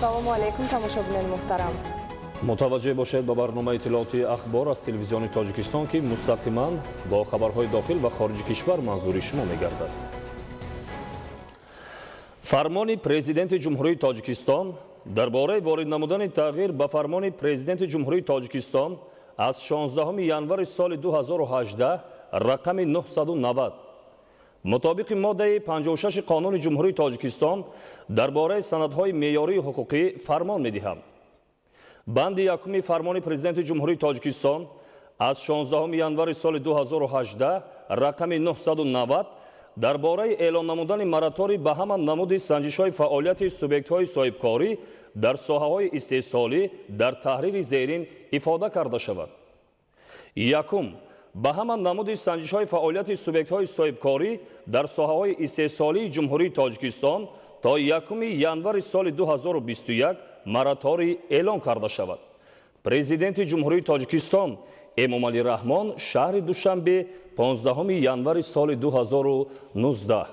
ассалому алайкум тамошобинон муҳтарам. متوجه باشید به برنامه اطلاعاتی اخبار از تلویزیون تاجیکستان که مستقیما با خبرهای داخل و خارج کشور منظور شما می‌گردد. فرمان پرزیدنت جمهوری تاجیکستان درباره وارد نمودن تغییر به فرمان پرزیدنت جمهوری تاجیکستان از 16 ینور سال 2018 رقم 990 مطابق ماده 56 قانون جمهوری تاجیکستان درباره سندهای معیاری حقوقی فرمان می‌دهد. بند یکم فرمان پرزیدنت جمهوری تاجیکستان از 16 ینور سال 2018 رقم 990 درباره اعلان نمودن مراتوری به همان نمود سنجش‌های فعالیت سوبیکت‌های صاحبکاری در ساحه‌های استحصالی در تحریر زیرین افاده کرده شود. یکم به همان نمود سنجش‌های فعالیت سوبیکت‌های صاحبکاری در ساحه‌های استحصالی جمهوری تاجیکستان تا یکم ینور سال 2021 مراتوری اعلان کرده شود. پرزیدنت جمهوری تاجیکستان امامعلی رحمان شهر دوشنبه 15 ینور سال 2019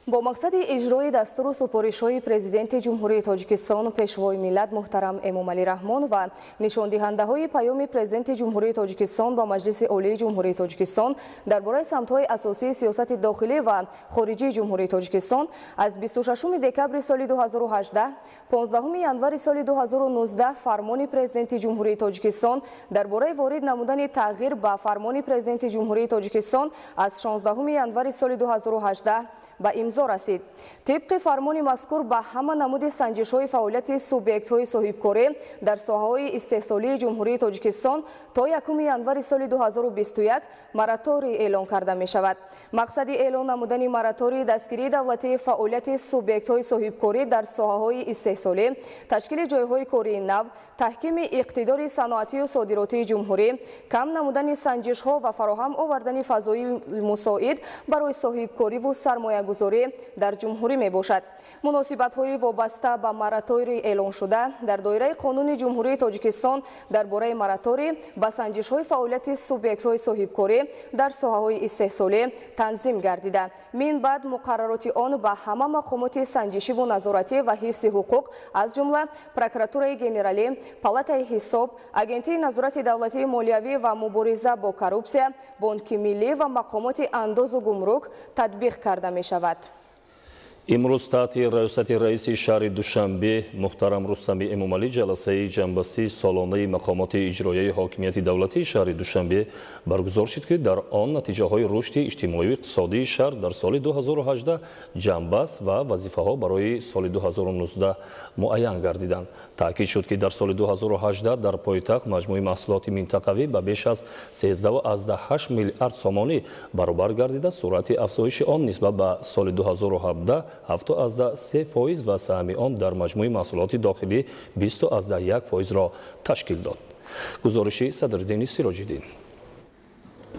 با مقصد اجرای دستور و سپارش‌های پرزیدنت جمهوری تاجیکستان پیشوای ملت محترم امامعلی رحمان و نشاندهنده‌های پیام پرزیدنت جمهوری تاجیکستان با مجلس عالی جمهوری تاجیکستان درباره سمت‌های اساسی سیاست داخلی و خارجی جمهوری تاجیکستان از 26 دکمبر سال 2018 15 ینور سال 2019 فرمان پرزیدنت جمهوری تاجیکستان درباره وارد نمودن تغییر به فرمان پرزیدنت جمهوری تاجیکستان از 16 ینور سال 2018 به امضا رسید. طبق فرمان مذکور به همه نمود سنجش‌های فعالیت سوبیکت‌های صاحبکاری در ساحه‌های استحصالی جمهوری تاجیکستان تا یکم ینور سال 2021 مراتوری اعلان کرده می شود. مقصد اعلان نمودن مراتوری دستگیری دولتی فعالیت سوبیکت‌های صاحبکاری در ساحه‌های استحصالی، تشکیل جایهای کاری نو، تحکیم اقتدار صنعتی و صادراتی جمهوری، کم نمودن سنجش‌ها و فراهم آوردن فضای مساعد برای صاحبکاری و سرمایه‌گذاری در جمهوری می باشد. مناسبت‌های وابسته به مراتوری اعلان شده در دایره قانون جمهوری تاجیکستان درباره مراتوری به سنجش‌های فعالیت سوبیکت‌های صاحبکاری در ساحه‌های استحصالی تنظیم گردیده. من بعد مقررات آن به همه مقامات سنجشی و نظارتی و حفظ حقوق از جمله پروکراتورای گنرالی، پالاتای حساب، اگنتی نظارت دولتی مالیوی و مبارزه با کورپسیا، بانک ملی و مقامات انداز و گمرک تطبیق کرده می شود. امروز تحت ریاست رئیس شهر دوشنبه محترم رستمی امامعلی جلسه جنبستی سالانه مقامات اجرایی حاکمیت دولتی شهر دوشنبه برگزار شد که در آن نتیجه های رشد اجتماعی و اقتصادی شهر در سال 2018 جنبست و وظیفه ها برای سال 2019 معین گردیدند. تاکید شد که در سال 2018 در پایتخت مجموع محصولات منطقوی به بیش از 13.8 میلیارد سامانی برابر گردیده. سرعت افزایش آن نسبت به سال 2017 7.3% و سهم آن در مجموع محصولات داخلی 20.1% را تشکیل داد. گزارش صدرالدین سیراج‌الدین.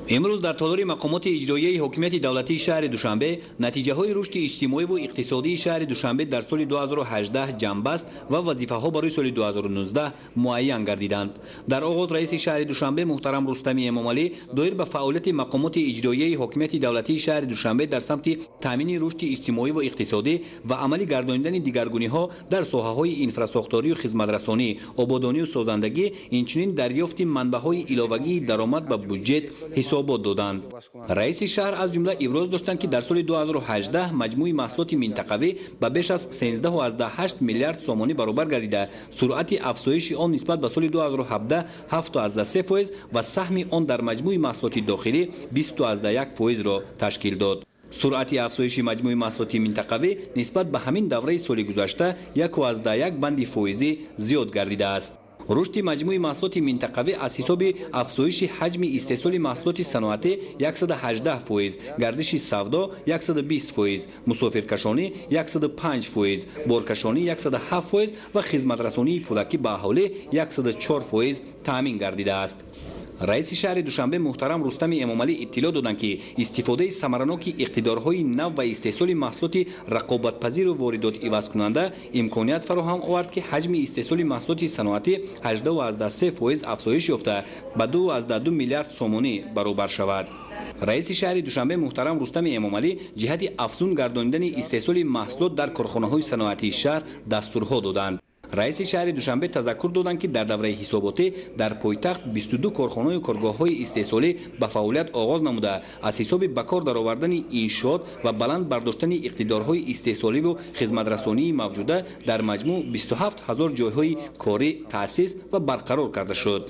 امروز در تالار مقامات اجرایی حکومت دولتی شهر دوشنبه نتیجه های رشد اجتماعی و اقتصادی شهر دوشنبه در سال 2018 جنبست و وظیفه ها برای سال 2019 معین گردیدند. در آغاز رئیس شهر دوشنبه محترم رستمی امامعلی دایر به فعالیت مقامات اجرایی حکومت دولتی شهر دوشنبه در سمت تامین رشد اجتماعی و اقتصادی و عملی گردانیدن دیگرگونی ها در ساحه های اینفراساختاری و خدمت رسانی، آبادانی و سازندگی، اینچنین دریافت منبع های علاوه‌ای درآمد به بودجه حسابات دادند. رئیس شهر از جمله ابراز داشتند که در سال 2018 مجموع محصولات منطقوی به بیش از 13.8 میلیارد سامانی برابر گردیده. سرعت افزایش آن نسبت به سال 2017 7.3% و سهم آن در مجموع محصولات داخلی 20.1% را تشکیل داد. سرعت افزایش مجموع محصولات منطقوی نسبت به همین دوره سال گذشته 1.1 بند فائزی زیاد گردیده است. رشد مجموع محصولات منطقوی از حساب افزایش حجم استحصال محصولات صنعتی 118%، گردش سودا 120%، مسافرکشانی 105%، بارکشانی 107% و خدمت رسانی پولکی به اهالی 104% تامین گردیده است. رئیس شهر دوشنبه محترم رستم امامعلی اطلاع دادند که استفاده ثمرناک اقتدارهای نو و استحصال محصولات رقابت‌پذیر و واردات عوض کننده امکانیت فراهم آورد که حجم استحصال محصولات صنعتی 18.3% افزایش یافته به 2.2 میلیارد سومانی برابر شود. رئیس شهر دوشنبه محترم رستم امامعلی جهت افزون گردانیدن استحصال محصولات در کارخانه‌های صنعتی شهر دستورها دادند. رئیس شهر دوشنبه تذکر دادند که در دوره حساباتی در پایتخت 22 کارخانه و کارگاه‌های استحصالی به فعالیت آغاز نموده از حساب به کار درآوردن انشاءات و بلند برداشتن اقتدارهای استحصالی و خدمترسانی موجوده در مجموع 27000 جایهای کاری تأسیس و برقرار کرده شد.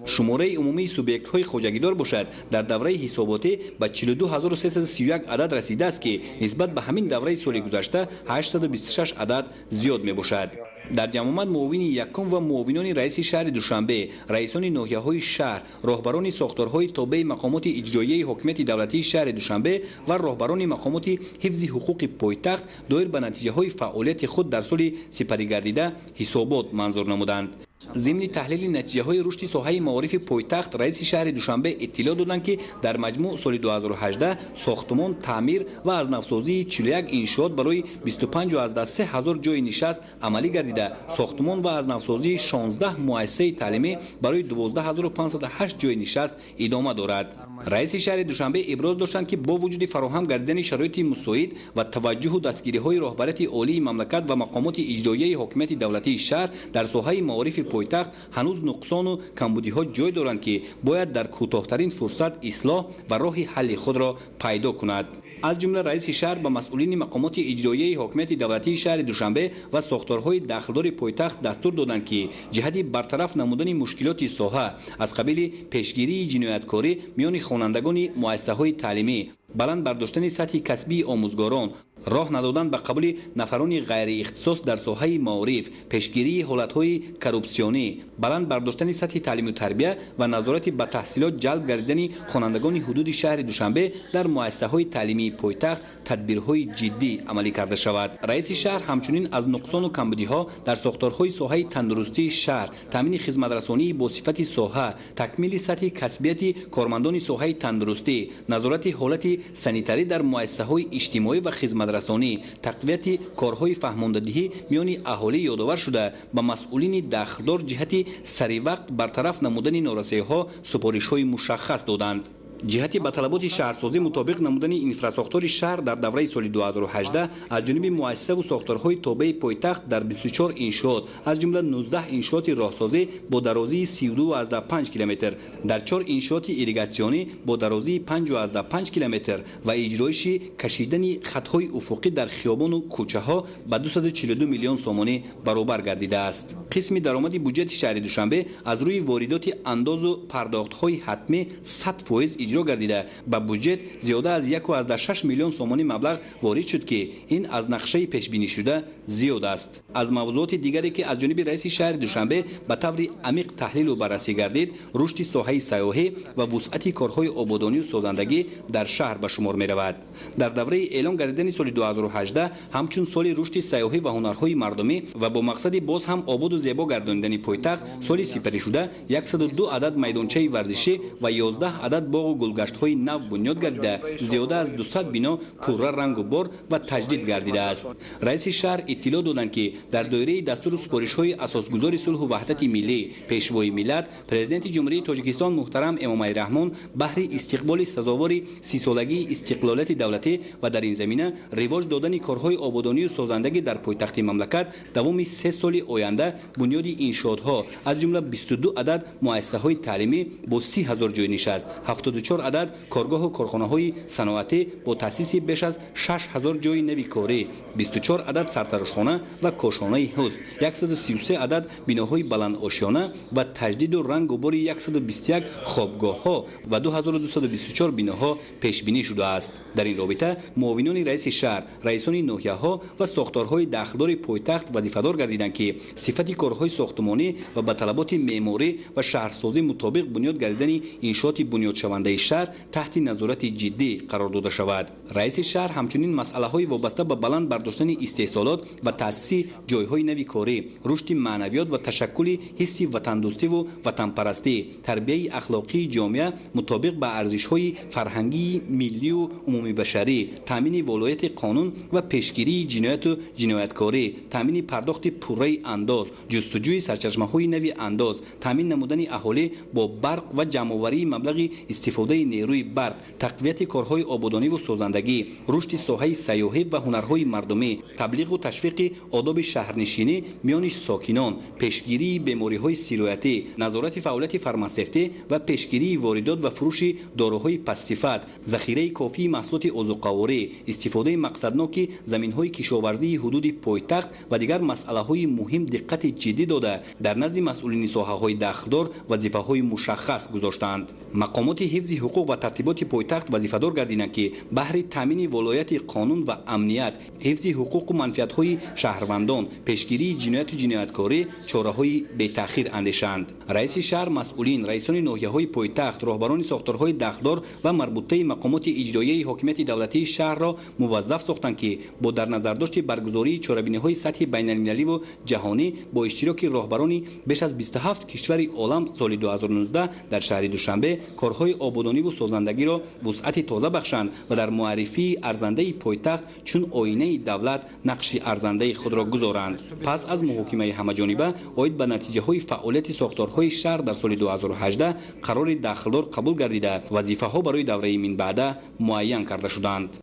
شماره عمومی سوبیکت‌های خوجگیدار باشد در دوره حساباتی به 42331 عدد رسیده است که نسبت به همین دوره سال گذشته 826 عدد زیاد میباشد. در جمع آمد معاون یکم و معاونان رئیس شهر دوشنبه، رئیسان ناحیه‌های شهر، راهبران ساختارهای تابع مقامات اجرایی حکومت دولتی شهر دوشنبه و راهبران مقامات حفظ حقوق پایتخت دایر به نتیجه‌های فعالیت خود در سال سپری گردیده حسابات منظور نمودند. ضمن تحلیل نتیجه‌های رشد ساحه معارف پایتخت، رئیس شهر دوشنبه اطلاع دادند که در مجموع سال 2018 ساختمان تعمیر و از نوسازی 41 انشاءات برای 25,300 جای نشست عملی گردیده، ساختمان و از نوسازی 16 مؤسسه تعلیمی برای 12508 جای نشست ادامه دارد. رئیس شهر دوشنبه ابراز داشتند که با وجود فراهم گردیدن شرایط مساعد و توجه و دستگیری‌های راهبریت عالی مملکت و مقامات اجرایی حکومت دولتی شهر در ساحه معارف پایتخت هنوز نقصان و کمبودی‌ها جای دارند که باید در کوتاه‌ترین فرصت اصلاح و راه حل خود را پیدا کند. از جمله رئیس شهر به مسئولین مقامات اجرایی حکومت دولتی شهر دوشنبه و ساختارهای داخلدار پایتخت دستور دادند که جهت برطرف نمودن مشکلات ساحه از قبیل پیشگیری جنایتکاری میان خوانندگان مؤسسه‌های تعلیمی، بلند برداشتن سطح کسبی آموزگاران، راه ندادن به قبول نفران غیر اختصاص در ساحه معارف، پیشگیری حالت‌های کورپسیونی، بلند برداشتن سطح تعلیم و تربیت و نظارت به تحصیلات جلب گردیدن خوانندگان حدود شهر دوشنبه در مؤسسه‌های تعلیمی پایتخت تدبیرهای جدی عملی کرده شود. رئیس شهر همچنین از نقصان و کمبودی‌ها در ساختارهای ساحه تندرستی شهر، تامین خدمترسانی با صفت ساحه، تکمیل سطح کسبیت کارمندان ساحه تندرستی، نظارت حالت سانیتاری در مؤسسه‌های اجتماعی و خدمترسانی، تقویت کارهای فهماندهی میان اهالی یادآور شده به مسئولین داخلدار جهت سریع وقت برطرف نمودن نارسایی‌ها سپارش‌های مشخص دادند. جهت به طلبات شهرسازی مطابق نمودن انفراساختار شهر در دوره سال 2018 از جانب مؤسسه و ساختارهای تابع پایتخت در 24 انشاءات از جمله 19 انشاءات راهسازی با درازی 32.5 کیلومتر، در 4 انشاءات ایریگاسیونی با درازی 5.5 کیلومتر و اجرایش کشیدن خطهای افقی در خیابان و کوچه ها به 242 میلیون سومانی برابر گردیده است. قسم درآمد بودجه شهر دوشنبه از روی واردات انداز و پرداخت‌های حتمی 100% اجرا گردیده به بودجه زیاده از 1.6 میلیون سومانی مبلغ وارد شد که این از نقشه پیش بینی شده زیاد است. از موضوعات دیگری که از جانب رئیس شهر دوشنبه به طور عمیق تحلیل و بررسی گردید، رشد ساحه سیاحی و وسعت کارهای آبادانی و سازندگی در شهر به شمار می رود. در دوره اعلام گردیدن سال 2018 همچون سال رشد سیاحی و هنرهای مردمی و با مقصد باز هم آباد و زیبا گردانیدن پایتخت سال سپری شده 102 عدد میدانچه ورزشی و 11 عدد باغ و گلگشت‌های نو بنیاد گردیده، زیاده از 200 بنا پرره رنگ و بار و تجدید گردیده است. رئیس شهر اطلاع دادند که در دایره دستور سپارش‌های اساسگذار صلح و وحدت ملی پیشوای ملت پرزیدنت جمهوری تاجیکستان محترم امامعلی رحمان بهر استقبال سزاوار 30 سالگی استقلالیت دولتی و در این زمینه رواج دادن کارهای آبادانی و سازندگی در پایتخت مملکت دوام 3 سال آینده بنیاد انشاءات‌ها از جمله 22 عدد مؤسسه‌های تعلیمی با 30,000 جای نشست، 74 عدد کارگاه و کارخانه‌های صنعتی با تأسیس بیش از 6,000 جای نوی کاری، 24 عدد سرتراشخانه و کاشانه حوض، 133 عدد بناهای بلند آشیانه و تجدید و رنگ و بار 121 خوابگاه‌ها و 2224 بناها پیش بینی شده است. در این رابطه معاونان رئیس شهر، رئیسان ناحیه‌ها و ساختارهای داخلدار پایتخت وظیفه‌دار گردیدند که صفت کارهای ساختمانی و به طلبات معماری و شهرسازی مطابق بنیاد گردیدن انشاءات بنیاد شونده اداره‌ای شهر تحت نظارت جدی قرار داده شود. رئیس شهر همچنین مسئله‌های وابسته به بلند برداشتن استحصالات و تأسیس جای‌های نوی کاری، رشد معنویات و تشکل حس وطن‌دوستی و وطنپرستی، تربیت اخلاقی جامعه مطابق با ارزش‌های فرهنگی ملی و عمومی بشری، تامین ولایت قانون و پیشگیری جنایت و جنایتکاری، تامین پرداخت پوره انداز، جستجوی سرچشمه‌های نوی انداز، تامین نمودن اهالی با برق و جمع‌آوری مبلغ استفاده نیروی برق، تقویت کارهای آبادانی و سازندگی، رشد ساحه سیاحت و هنرهای مردمی، تبلیغ و تشویق آداب شهرنشینی میان ساکنان، پیشگیری بیماری‌های سرایتی، نظارت فعالیت فارماسیتی و پیشگیری واردات و فروش داروهای پس‌صفت، ذخیره کافی محصولات عضوقواری، استفاده مقصدناک زمین‌های کشاورزی حدود پایتخت و دیگر مسائل‌های مهم دقت جدی داده در نزد مسئولین ساحه‌های دخلدار وظیفه‌های مشخص گذاشتند. مقامات حفظ حقوق و ترتیبات پایتخت وظیفه‌دار گردیدند که بهر تامین ولایت قانون و امنیت، حفظ حقوق و منفعت‌های شهروندان، پیشگیری جنایت و جنایتکاری چاره‌های بی‌تأخیر اندیشند. رئیس شهر، مسئولین، رئیسان ناحیه‌های پایتخت، راهبران ساختارهای دخلدار و مربوطه مقامات اجرایی حاکمیت دولتی شهر را موظف ساختند که با در نظر داشت برگزاری چاره‌بینی‌های سطح بین‌المللی و جهانی با اشتراک راهبران بیش از 27 کشور عالم سال 2019 در شهر دوشنبه کارهای آبادانی و سازندگی را وسعت تازه بخشند و در معرفی ارزنده پایتخت چون آینه دولت نقش ارزنده خود را گذارند. پس از محاکمه همه‌جانبه اید به نتیجه‌های فعالیت ساختارهای شهر در سال 2018 قرار دخلدار قبول گردیده وظیفه‌ها برای دوره من بعد معین کرده شدند.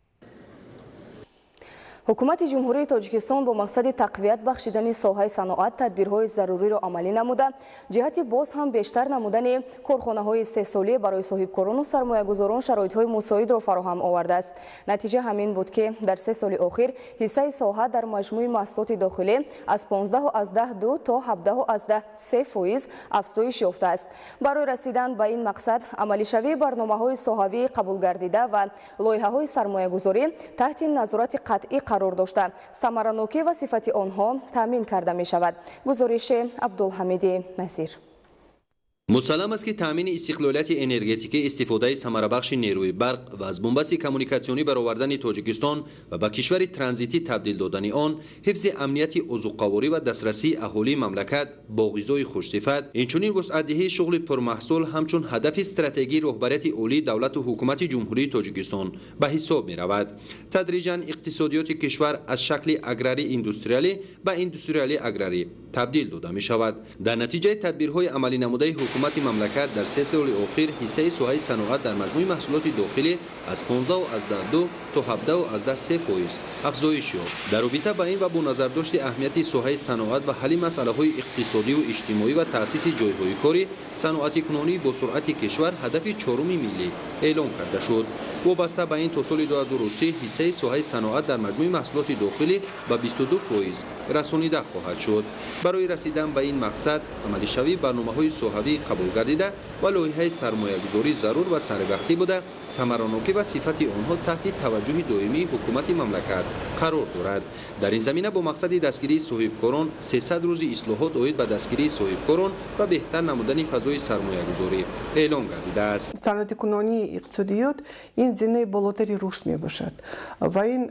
حکومت جمهوری تاجیکستان با مقصد تقویت بخشیدن ساحه صنعت تدبیرهای ضروری را عملی نموده، جهت باز هم بیشتر نمودن کارخانه‌های استحصالی برای صاحبکاران و سرمایه‌گذاران شرایط‌های مساعد را فراهم آورده است. نتیجه همین بود که در 3 سال اخیر حصه ساحه در مجموع محصولات داخلی از 15.2 تا 17.3% افزایش یافته است. برای رسیدن به این مقصد عملی شوی برنامه‌های ساحوی قبول گردیده و لایحه‌های سرمایه‌گذاری تحت نظارت قطعی قرار داشته ثمرانوکی و صفت آنها تامین کرده می شود. گزارش عبدالحمید نصیر. مسلم است که تامین استقلالیت انرژتیکی، استفاده ثمربخش نیروی برق و از بنبست کمونیکاسیونی برآوردن تاجیکستان و به کشور ترانزیتی تبدیل دادن آن، حفظ امنیت عضوقواری و دسترسی اهالی مملکت با غذای خوش‌صفت، اینچنین وسعت‌دهی شغل پرمحصول همچون هدف استراتژی رهبریت عالی دولت و حکومت جمهوری تاجیکستان به حساب می رود. تدریجاً اقتصادیات کشور از شکل اگراری اندوستریالی به اندوستریالی اگراری تبدیل داده می شود. در نتیجه تدبیرهای عملی نموده حکومت مملکت در 3 سال اخیر حصه ساحه صنعت در مجموع محصولات داخلی از 15.2 تا 17.3% افزایش یافت. در رابطه با این و با نظر داشت اهمیت ساحه صنعت و حل مسائل‌های اقتصادی و اجتماعی و تأسیس جای‌های کاری، صنعت کنونی با سرعت کشور هدف 4 ملی اعلام کرده شد. وابسته به این تا سال 2030 حصه ساحه صنعت در مجموع محصولات داخلی به 22% رسانیده خواهد شد. برای رسیدن به این مقصد عملی شوی برنامه‌های ساحوی قبول گردیده و لایحه سرمایه‌گذاری ضرور و سربختی بوده ثمرانوکی و صفت آنها تحت توجه دائمی حکومت مملکت قرار دارد. در این زمینه با مقصد دستگیری صاحبکاران 300 روز اصلاحات اید به دستگیری صاحبکاران و بهتر نمودن فضای سرمایه‌گذاری اعلام گردیده است. صنعت کنونی اقتصادیات این زینه بالاتری رشد می باشد و این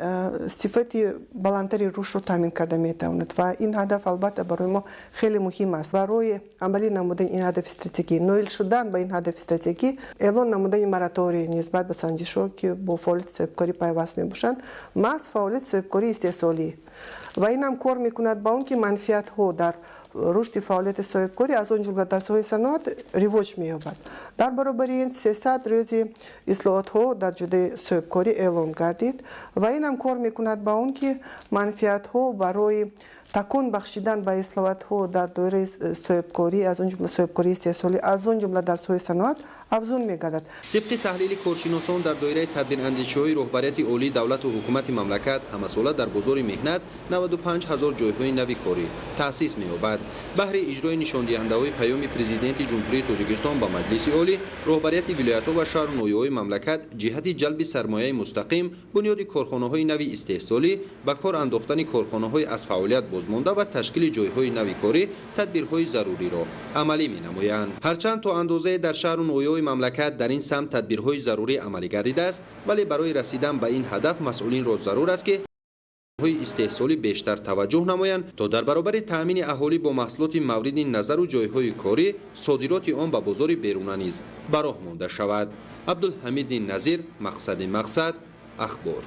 صفت بالاتری رشد را تامین کرده می تواند و این هدف البته برای ما خیلی مهم است. برای عملی نمودن این هدف استراتژی، نویل شدن به این هدف استراتژی، اعلان نمودن مراتوری نسبت به سنجش‌ها که با فعالیت صاحبکاری پیوست می باشند، محض فعالیت صاحبکاری استحصالی و این هم کار میکند با اون که منفعت ها در رشد فعالیت صاحبکاری از آن جمله در ساحه صنعت رواج می‌یابد. در برابر این 300 روز اصلاحات ها در جده صاحبکاری اعلام گردید و این هم کار میکند با اون که منفعت ها برای تکون بخشیدن به اصلاحات ها در دایره صاحبکاری از اون جمله صاحبکاری استحصالی از اون جمله در ساحه صنعت افزون می‌گردد. طبق تحلیل کارشناسان در دایره تدبیر اندیشه‌های رهبریت عالی دولت و حکومت مملکت همساله در بازار مهنت 95000 جای‌های نوی کاری تأسیس می‌یابد. بهر اجرای نشاندهنده‌های پیام پرزیدنت جمهوری تاجیکستان با مجلس عالی، رهبریت ولایت‌ها و شهر و ناحیه‌های مملکت جهت جلب سرمایه مستقیم، بنیاد کارخانه‌های نوی استحصالی، به کار انداختن کارخانه‌های از فعالیت бозмонда ва ташкили ҷойҳои нави корӣ тадбирҳои заруриро амалӣ менамоянд. ҳарчанд то андозае дар шаҳру ноҳияҳои мамлакат дар ин самт тадбирҳои зарурӣ амалӣ гардидааст, вале барои расидан ба ин ҳадаф масъулинро зарур аст ки استحصالی بیشتر توجه نمایند تا در برابر تامین اهالی با محصولات مورد نظر و جایهای کاری صادرات آن به بازار بیرون نیز به راه مانده شود. عبدالحمید نظیر، مقصد اخبار.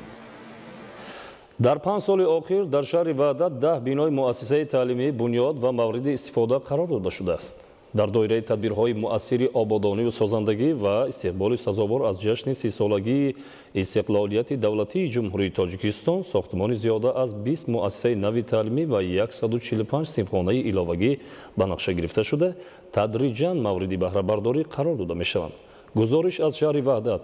در 5 سال اخیر در شهر وحدت 10 بینای مؤسسه تعلیمی بنیاد و مورد استفاده قرار داده شده است. در دایره تدبیرهای مؤثر آبادانی و سازندگی و استقبال سزاوار از جشن 30 سالگی استقلالیت دولتی جمهوری تاجیکستان ساختمان زیاده از 20 مؤسسه نوی تعلیمی و 145 صنفخانه ایلاوگی به نقشه گرفته شده تدریجاً مورد بهره برداری قرار داده می شوند. گزارش از شهر وحدت.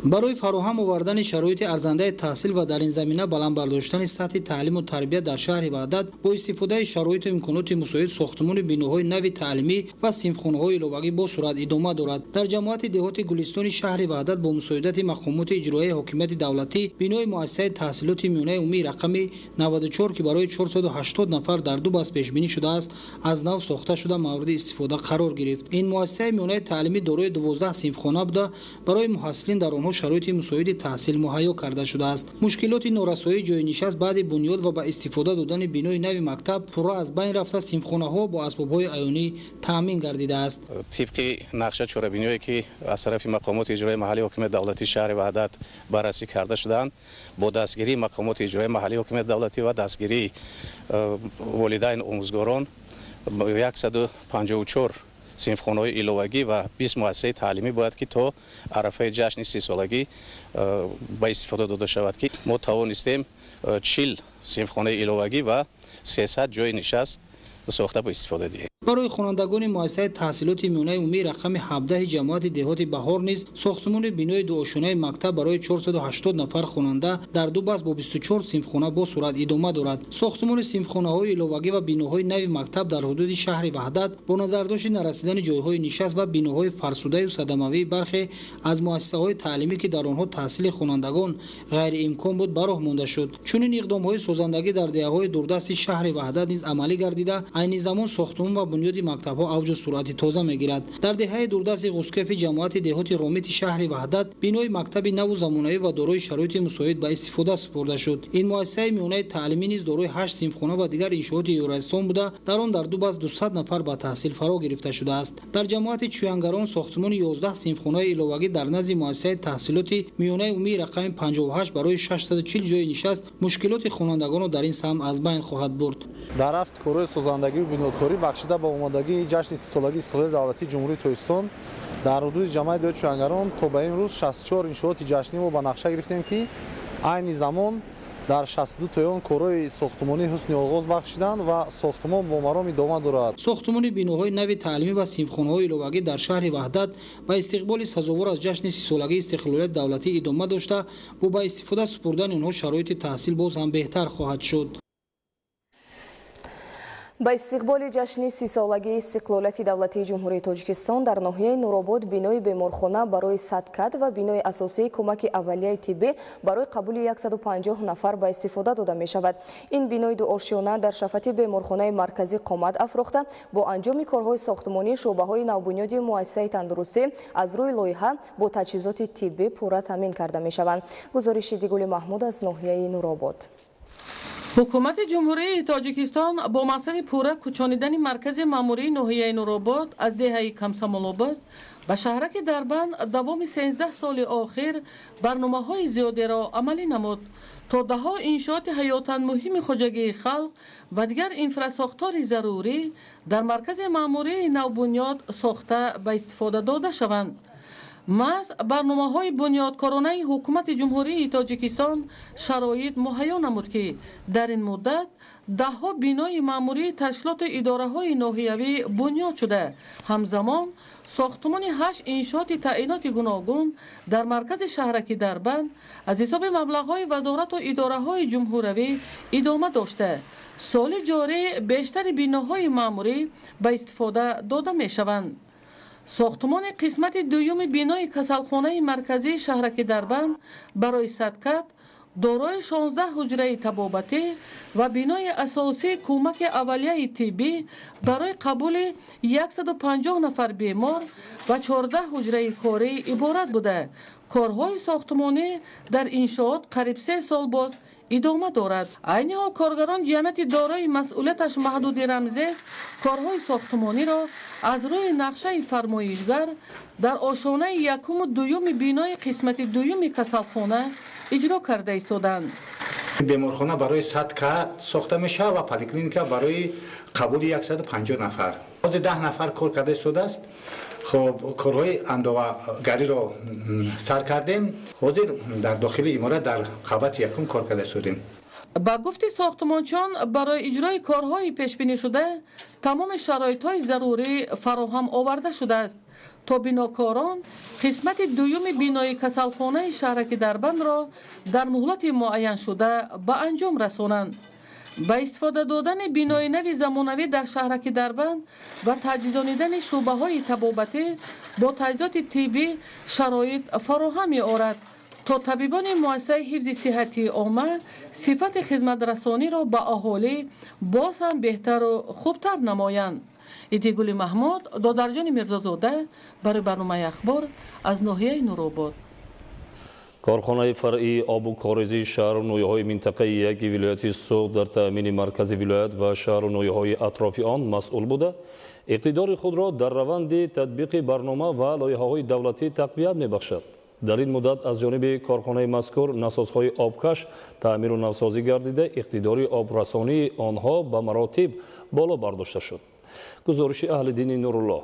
برای فراهم آوردن شرایط ارزنده تحصیل و در این زمینه بلند برداشتن سطح تعلیم و تربیت در شهر وحدت با استفاده شرایط و امکانات مساعد ساختمان بیناهای نوی تعلیمی و صنفخانه‌های ایلاوگی با سرعت ادامه دارد. در جماعت دهات گلستان شهر وحدت با مساعدت مقامات اجرایی حاکمیت دولتی بینای مؤسسه تحصیلات میانه عمومی رقم 94 که برای 480 نفر در 2 بست پیش بینی شده است از نو ساخته شده مورد استفاده قرار گرفت. این مؤسسه میانه تعلیمی دارای 12 صنفخانه بوده برای محصلین در آنها شرایط مساعد تحصیل مهیا کرده شده است. مشکلات نورسایی جای نشست بعد بنیاد و با استفاده دادن بینای نوی مکتب پورا از بین رفته صنفخانه ها با اسباب های عیانی تامین گردیده است. طبق نقشه چهاربینایی که از طرف مقامات اجرایی محلی حکومت دولتی شهر وحدت بررسی کرده شدند با دستگیری مقامات اجرایی محلی حکومت دولتی و دستگیری والدین آموزگاران 154 صنفخانه‌های ایلاوگی و 20 مؤسسه تعلیمی باید که تا عرفه جشن 30 سالگی به استفاده داده شود که ما توانستیم 40 صنفخانه ایلاوگی و 300 جای نشست ساخته با استفاده دهیم. برای خوانندگان مؤسسه تحصیلات میانه عمومی رقم 17 جماعت دهات بهار نیز ساختمان بینای دو آشنای مکتب برای 480 نفر خواننده در 2 بست با 24 صنفخانه با صورت ادامه دارد. ساختمان صنفخانه‌های ایلاوگی و بیناهای نوی مکتب در حدود شهر وحدت با نظرداشت نرسیدن جایهای نشست و بیناهای فرسوده و صدموی برخی از مؤسسه‌های تعلیمی که در آنها تحصیل خوانندگان غیر امکان بود به راه مانده شد. چنین اقدام‌های سازندگی در دهه‌های دوردست شهر وحدت نیز عملی گردیده عین زمان ساختمان و بنیاد مکتب‌ها اوج و سرعت تازه می‌گیرد. در دهه دوردست غسکف جماعت دهات رامیت شهر وحدت بینای مکتب نو و زمانه‌ای و دارای شرایط مساعد به استفاده سپرده شد. این مؤسسه میانه تعلیمی نیز دارای 8 صنفخانه و دیگر انشاءات یورستان بوده در آن در 2 بست 200 نفر به تحصیل فرا گرفته شده است. در جماعت چویانگران ساختمان 11 صنفخانه ایلاوگی در نزد مؤسسه تحصیلات میانه عمومی رقم 58 برای 640 جای نشست مشکلات خوانندگان را در این سهم از بین خواهد برد. در رفت کارهای سازندگی و بنیادکاری بخشیده با آمادگی جشن 30 سالگی استقلال دولتی جمهوری توجیکستان در حدود جمعیت دهات چویانگران تا به امروز 64 انشاءات جشنی ما به نقشه گرفتیم که عین زمان در 62 تا کارهای ساختمانی حسن آغاز بخشیدند و ساختمان با مرام ادامه دارد. ساختمان بیناهای نوی تعلیمی و صنفخانه‌های ایلاوگی در شهر وحدت با استقبال سزاوار از جشن 30 سالگی استقلالیت دولتی ادامه داشته و با استفاده سپردن آنها شرایط تحصیل باز هم بهتر خواهد شد. با استقبال جشن 30 سالگی استقلالیت دولتی جمهوری تاجیکستان در ناحیه نورآباد بینای بیمارخانه برای صدکد و بینای اساسی کمک اولیه طبی برای قبول 150 نفر به استفاده داده می شود. این بینای دو آشیانه در شفت بیمارخانه مرکزی قامت افروخته با انجام کارهای ساختمانی شعبه های نوبنیادی مؤسسه تندرستی از روی لایحه با تجهیزات طبی پورا تامین کرده می شوند. گزارش دیگل محمود از ناحیه نورآباد. حکومت جمهوری تاجیکستان با مقصد پورا کوچانیدن مرکز ماموری ناحیه نورآباد از دهه کمسمال‌آباد به شهرک دربند دوام 13 سال آخر برنامه‌های زیادی را عملی نمود تا دهها انشاءات حیاتاً مهم خواجگی خلق و دیگر انفراساختار ضروری در مرکز ماموری نوبنیاد ساخته به استفاده داده شوند. محض برنامه‌های بنیادکارانه حکومت جمهوری تاجیکستان شرایط مهیا نمود که در این مدت دهها بینای ماموری تشکیلات اداره‌های ناحیوی بنیاد شده. همزمان ساختمان 8 انشاءات تعیینات گوناگون در مرکز شهرک دربند از حساب مبلغ‌های وزارت و اداره‌های جمهوری ادامه داشته. سال جاری بیشتر بیناهای ماموری به استفاده داده می‌شوند. ساختمان قسمت دوم بینای کسلخانه مرکزی شهرک دربند برای صدکت دارای 16 حجره طبابتی و بینای اساسی کمک اولیه طبی برای قبول 150 نفر بیمار و 14 حجره کاری عبارت بوده. کارهای ساختمانی در انشاءات قریب 3 سال باز ادامه دارد. عین ها کارگران جمعیت دارای مسئولیتش محدود رمزی است کارهای ساختمانی را از روی نقشه فرمایشگر در آشانه یکم و دوم بینای قسمت دوم کسلخانه اجرا کرده ایستادند. بیمارخانه برای 100 که ساخته میشه و پلیکلینیکا برای قبول 150 نفر. باز 10 نفر کار کرده ایستاده است. خب کارهای اندوهگری را سر کردیم. حاضر در داخل امارات در قبط یکم کار کرده ایستادیم. با گفت ساختمانچان برای اجرای کارهای پیش بینی شده تمام شرایط‌های ضروری فراهم آورده شده است تا بیناکاران قسمت دوم بینای کسلخانه شهرک دربند را در مهلت معین شده به انجام رسانند. با استفاده دادن بینای نوی زمانوی در شهرک دربند و تجهیزانیدن شعبه های طبابتی با تجهیزات طبی شرایط فراهم می‌آورد تا طبیبان مؤسسه حفظ صحتی عامه صفت خدمت رسانی را به اهالی باز هم بهتر و خوبتر نمایند. ایدیگولی محمود دادرجان میرزازاده برای برنامه اخبار از ناحیه نورآباد. کارخانه فرعی آب و کاریزی شهر و نویه‌های منطقه یک ولایت سوق در تأمین مرکز ولایت و شهر و نویه‌های اطراف آن مسئول بوده اقتدار خود را در روند تطبیق برنامه و لایحه‌های دولتی تقویت می‌بخشد. در این مدت از جانب کارخانه مذکور نسازهای آبکش تعمیر و نوسازی گردیده اقتدار آبرسانی آنها به مراتب بالا برداشته شد. گزارش اهل دین نورالله.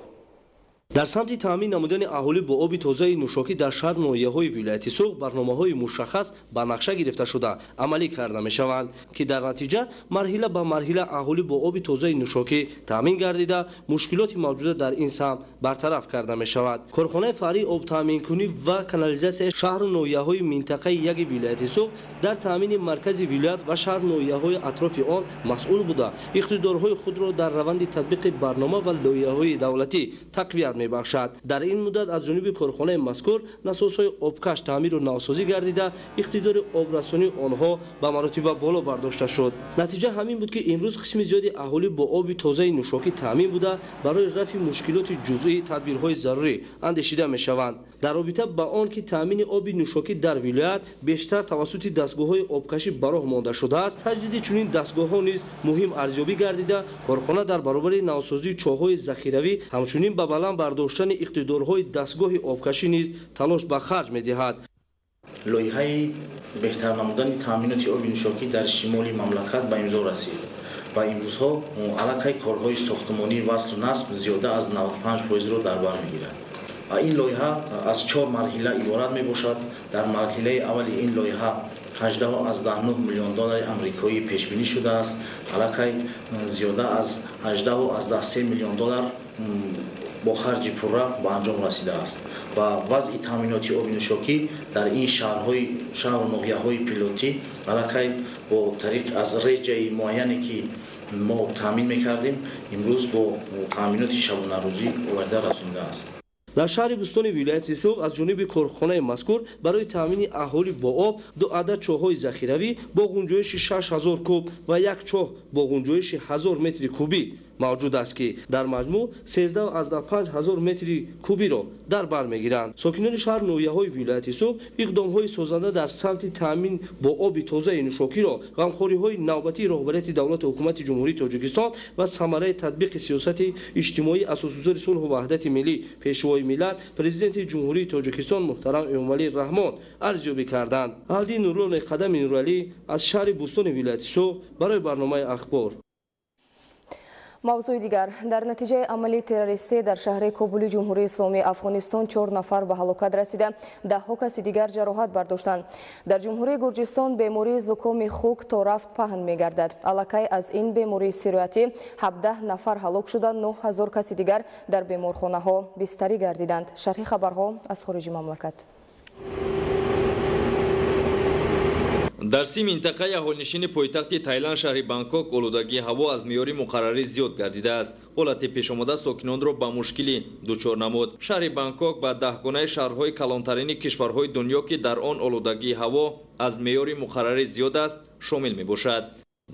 در سمت تامین نمودن اهالی با آب تازه نوشاکی در شهر ناحیه‌های ولایت سوق برنامه‌های مشخص به نقشه گرفته شده عملی کرده می‌شوند که در نتیجه مرحله به مرحله اهالی با آب تازه نوشاکی تامین گردیده مشکلات موجوده در این سمت برطرف کرده می‌شود. کارخانه فرعی آب تامین کنی و کانالیزاسیون شهر ناحیه‌های منطقه یک ولایت سوق در تامین مرکز ولایت و شهر ناحیه‌های اطراف آن مسئول بوده اقتدارهای خود را در روند تطبیق برنامه و لایحه‌های دولتی تقویت می‌بخشد. در این مدت از جانب کارخانه مذکور نسازهای آبکش تعمیر و نوسازی گردیده اقتدار آبرسانی آنها به مراتب بالا برداشته شد. نتیجه همین بود که امروز قسم زیادی اهالی با آب تازه نوشاکی تامین بوده برای رفع مشکلات جزئی تدبیرهای ضروری اندیشیده می‌شوند. در رابطه با آن که تامین آب نوشاکی در ولایت بیشتر توسط دستگاه‌های آبکشی براه مانده شده است تجدید چنین دستگاه‌ها نیز مهم ارزیابی گردیده کارخانه در برابر نوسازی چاه‌های ذخیروی همچنین به بلند برداشتن اقتدارهای دستگاه آبکشی نیز تلاش به خرج می‌دهد. لایحه بهتر نمودن تامینات آب نوشاکی در شمال مملکت به امضا رسید و امروزها علاقه کارهای ساختمانی وصل نصب زیاده از 95% را در بر می‌گیرد. این لایحه از 4 مرحله عبارت میباشد. در مرحله اول این لایحه 18.9 میلیون دلار آمریکایی پیش بینی شده است. علاقه زیاده از 18.3 میلیون دلار با خرج پوره به انجام رسیده است و وضع تامینات آب نوشاکی در این شهر و ناحیه‌های پیلوتی علاقه با طریق از رجه معینی که ما تامین میکردیم امروز با تامینات شبانه روزی آورده رسونده است. در شهر بستان ولایت سوق از جانب کارخانه مذکور برای تامین اهالی با آب 2 عدد چاه‌های ذخیروی با گنجایش 6000 کوب و یک چاه با گنجایش 1000 متر کوبی موجود است که در مجموع 13,500 متر کوبی را در بر میگیرند. ساکنان شهر ناحیه‌های ولایت سوق اقدام‌های سازنده در سمت تامین با آب تازه نوشاکی را غمخوری‌های نوبتی رهبریت دولت حکومت جمهوری تاجیکستان و ثمره تطبیق سیاست اجتماعی اساسگذار صلح و وحدت ملی پیشوای ملت پرزیدنت جمهوری تاجیکستان محترم امامعلی رحمان ارزیابی کردند. علی نورالله قدم نورعلی از شهر بستان ولایت سوق برای برنامه اخبار. موضوع دیگر در نتیجه عملی تروریستی در شهر کابل جمهوری اسلامی افغانستان 4 نفر به هلاکت رسیده 10 کس دیگر جراحت برداشتند. در جمهوری گرجستان بیماری زکام خوک تا رفت پهن می‌گردد. علاقه از این بیماری سیریاتی 17 نفر هلاک شده 9000 کس دیگر در بیمارخانه‌ها بستری گردیدند. شرح خبرها از خارج مملکت. дар 30 минтақаи аҳолинишини пойтахти Тайланд шаҳри Бангкок олудагии ҳаво аз меъёри муқаррарӣ зиёд гардидааст. ҳолати пешомада сокинонро ба мушкилӣ дучор намуд. шаҳри Бангкок ба даҳгонаи шаҳрҳои калонтарини кишварҳои дунё ки дар он олудагии ҳаво аз меъёри муқаррарӣ зиёд аст шомил мебошад.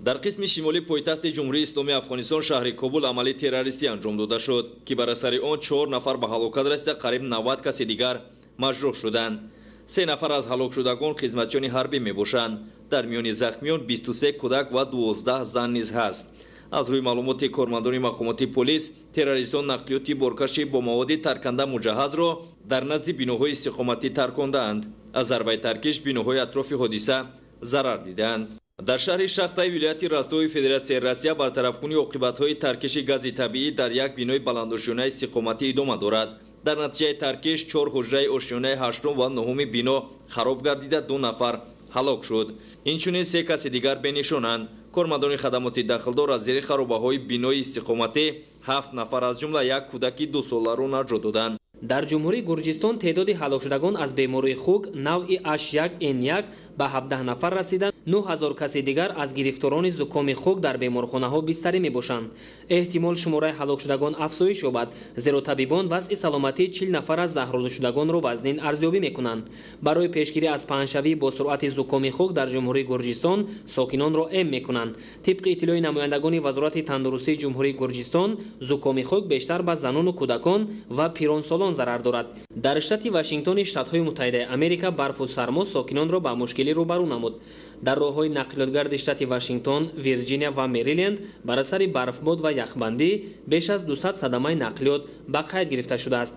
дар қисми шимолӣ пойтахти ҷумҳурии исломии Афғонистон шаҳри Кобул амалии террористӣ анҷом дода шуд ки бар асари он 4 нафар ба ҳалокат расида қариб 90 каси дигар маҷрӯҳ шуданд. 3 нафар аз ҳалокшудагон хизматчиёни ҳарбӣ мебошанд. дар миёни захмиён 23 кӯдак ва 12 зан низ ҳаст. аз рӯи маълумоти кормандони мақомоти полис, террористон нақлиёти боркаши бо маводи тарканда муҷаҳҳазро дар назди биноҳои истиқоматӣ таркондаанд. аз зарбаи таркиш биноҳои атрофи ҳодиса зарар диданд. дар шаҳри Шахтай вилояти Ростови Федератсияи Россия бартарафкунӣ оқибатҳои таркиши гази табиӣ дар як бинои баландошёнаи истиқоматӣ идома дорад. дар натиҷаи таркиш 4 ҳуҷраи ошёнаи 8 ва 9 бино хароб гардида 2 нафар ҳалок шуд. инчунин 3 каси дигар бенишонанд. кормандони хадамоти дахлдор аз зери харобаҳои бинои истиқоматӣ 7 нафар аз ҷумла як кӯдаки 2 соларо наҷот доданд. дар ҷумҳурии Гурҷистон теъдоди ҳалокшудагон аз бемории хук навъи H1N1 ба 17 нафар расида. 9000 каси дигар аз гирифторони зукоми хук дар беморхонаҳо бистарӣ мебошанд. эҳтимол шумораи ҳалокшудагон афзоиш ёбад, зеро табибон вазъи саломатии 40 нафар аз заҳролушудагонро вазнин арзёбӣ мекунанд. барои пешгирӣ аз паҳншавӣ бо суръати зукоми хук дар ҷумҳурии Гурҷистон сокинонро эм мекунанд. тибқи иттилои намояндагони вазорати тандурустии ҷумҳурии Гурҷистон, зукоми хук бештар ба занону кӯдакон ва пиронсолон зарар дорад. дар штати Вашингтони Штатҳои Муттаҳидаи Америка барфу сармо сокинонро ба мушкилӣ рӯбарӯ намуд. дар роҳҳои нақлиётгарди штати Вашингтон, Вирҷиния ва Мэриленд бар асари барфбод ва яхбандӣ беш аз 200 садамаи нақлиёт ба қайд гирифта шудааст.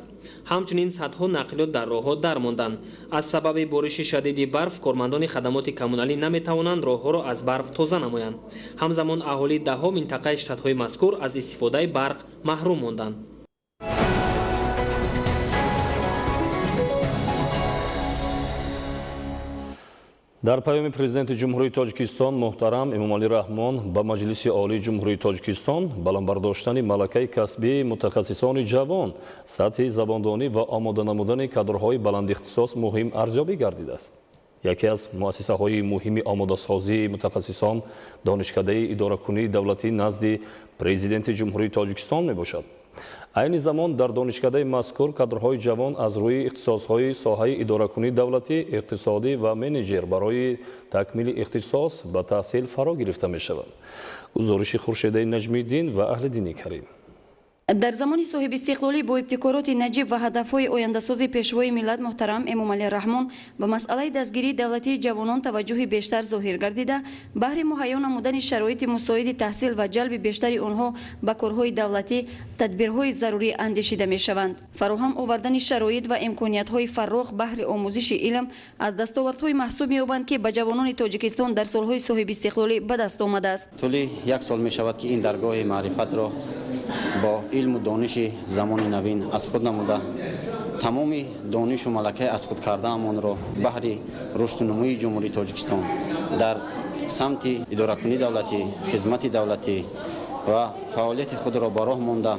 ҳамчунин садҳо нақлиёт дар роҳҳо дармонданд. аз сабаби бориши шадиди барф кормандони хадамоти коммуналӣ наметавонанд роҳҳоро аз барф тоза намоянд. ҳамзамон аҳолии даҳҳо минтақаи штатҳои мазкур аз истифодаи барқ маҳрум монданд. дар паёми президенти ҷумҳурии Тоҷикистон муҳтарам Эмомалӣ Раҳмон ба Маҷлиси олии ҷумҳурии Тоҷикистон баландбардоштани малакаи касбии мутахассисони ҷавон, сатҳи забондонӣ ва омода намудани кадрҳои баландихтисос муҳим арзёбӣ гардидааст. яке аз муассисаҳои муҳими омодасозии мутахассисон донишкадаи идоракунии давлатӣ назди президенти ҷумҳурии Тоҷикистон мебошад. айни замон дар донишкадаи мазкур кадрҳои ҷавон аз рӯи ихтисосҳои соҳаи идоракунии давлатӣ, иқтисодӣ ва менеҷер барои такмили ихтисос ба таҳсил фаро гирифта мешаванд. гузориши Хуршедаи Наҷмиддин ва Аҳлиддини Карим. дар замони соҳибистиқлолӣ бо ибтикороти наҷиб ва ҳадафҳои ояндасози пешвои миллат муҳтарам Эмомалӣ Раҳмон ба масъалаи дастгирии давлатии ҷавонон таваҷҷӯҳи бештар зоҳир гардида, баҳри муҳайё намудани шароити мусоиди таҳсил ва ҷалби бештари онҳо ба корҳои давлатӣ тадбирҳои зарурӣ андешида мешаванд. фароҳам овардани шароит ва имкониятҳои фарроғ баҳри омӯзиши илм аз дастовардҳои маҳсуб меёбанд ки ба ҷавонони Тоҷикистон дар солҳои соҳибистиқлолӣ ба даст омадааст. тӯли як сол мешавад ки ин даргоҳи маърифатро бо илму дониши замони навин аз худ намуда тамоми донишу малакаи аз худ кардаамонро баҳри рушду намӯи ҷумҳурии Тоҷикистон дар самти идоракунии давлатӣ, хизмати давлатӣ ва фаъолияти худро ба роҳ монда